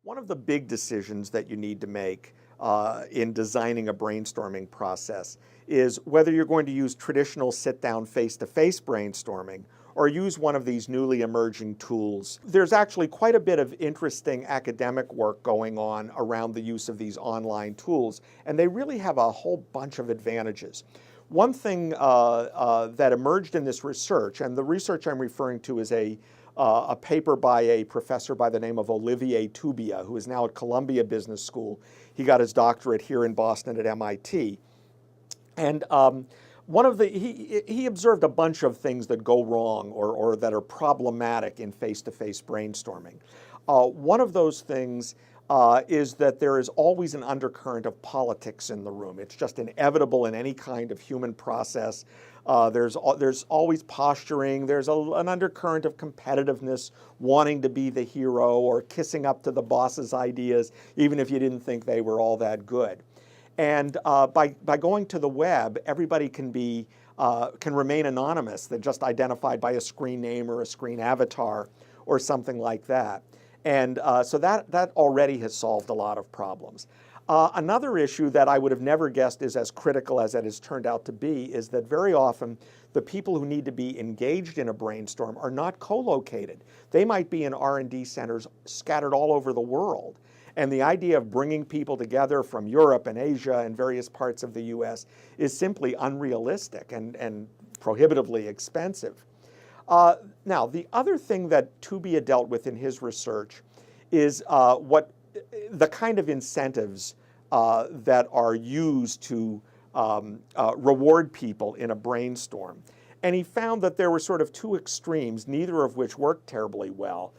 One of the big decisions that you need to make in designing a brainstorming process is whether you're going to use traditional sit-down face-to-face brainstorming or use one of these newly emerging tools. There's actually quite a bit of interesting academic work going on around the use of these online tools, and they really have a whole bunch of advantages. One thing that emerged in this research, and the research I'm referring to is a paper by a professor by the name of Olivier Toubia, who is now at Columbia Business School. He got his doctorate here in Boston at MIT. And he observed a bunch of things that go wrong or that are problematic in face-to-face brainstorming. One of those things is that there is always an undercurrent of politics in the room. It's just inevitable in any kind of human process. There's always posturing. There's an undercurrent of competitiveness, wanting to be the hero or kissing up to the boss's ideas, even if you didn't think they were all that good. And by going to the web, everybody can remain anonymous. They're just identified by a screen name or a screen avatar or something like that. And so that already has solved a lot of problems. Another issue that I would have never guessed is as critical as it has turned out to be is that very often the people who need to be engaged in a brainstorm are not co-located. They might be in R&D centers scattered all over the world. And the idea of bringing people together from Europe and Asia and various parts of the US is simply unrealistic and prohibitively expensive. Now, the other thing that Toubia dealt with in his research is the kind of incentives that are used to reward people in a brainstorm. And he found that there were sort of two extremes, neither of which worked terribly well.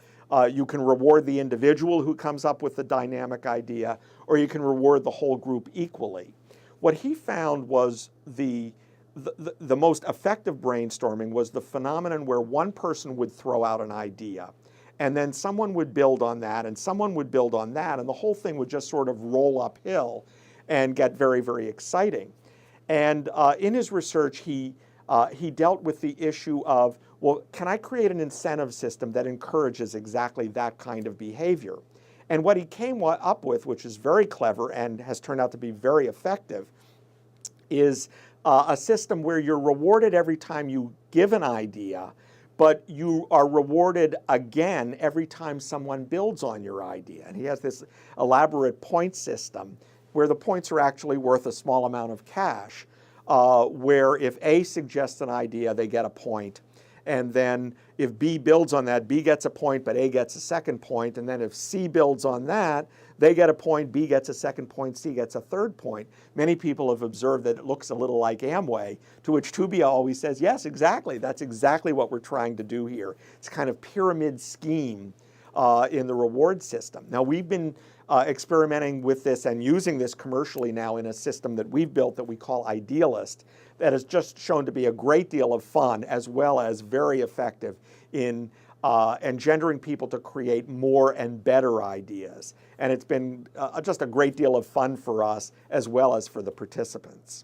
You can reward the individual who comes up with the dynamic idea, or you can reward the whole group equally. What he found was the most effective brainstorming was the phenomenon where one person would throw out an idea, and then someone would build on that, and someone would build on that, and the whole thing would just sort of roll uphill and get very, very exciting. And in his research, he dealt with the issue of, well, can I create an incentive system that encourages exactly that kind of behavior? And what he came up with, which is very clever and has turned out to be very effective, is a system where you're rewarded every time you give an idea, but you are rewarded again every time someone builds on your idea. And he has this elaborate point system where the points are actually worth a small amount of cash, where if A suggests an idea, they get a point. And then if B builds on that, B gets a point, but A gets a second point. And then if C builds on that, they get a point, B gets a second point, C gets a third point. Many people have observed that it looks a little like Amway, to which Toubia always says, yes, exactly. That's exactly what we're trying to do here. It's kind of pyramid scheme in the reward system. Now, we've been experimenting with this and using this commercially now in a system that we've built that we call IDEALYST, that has just shown to be a great deal of fun as well as very effective in engendering people to create more and better ideas. And it's been just a great deal of fun for us as well as for the participants.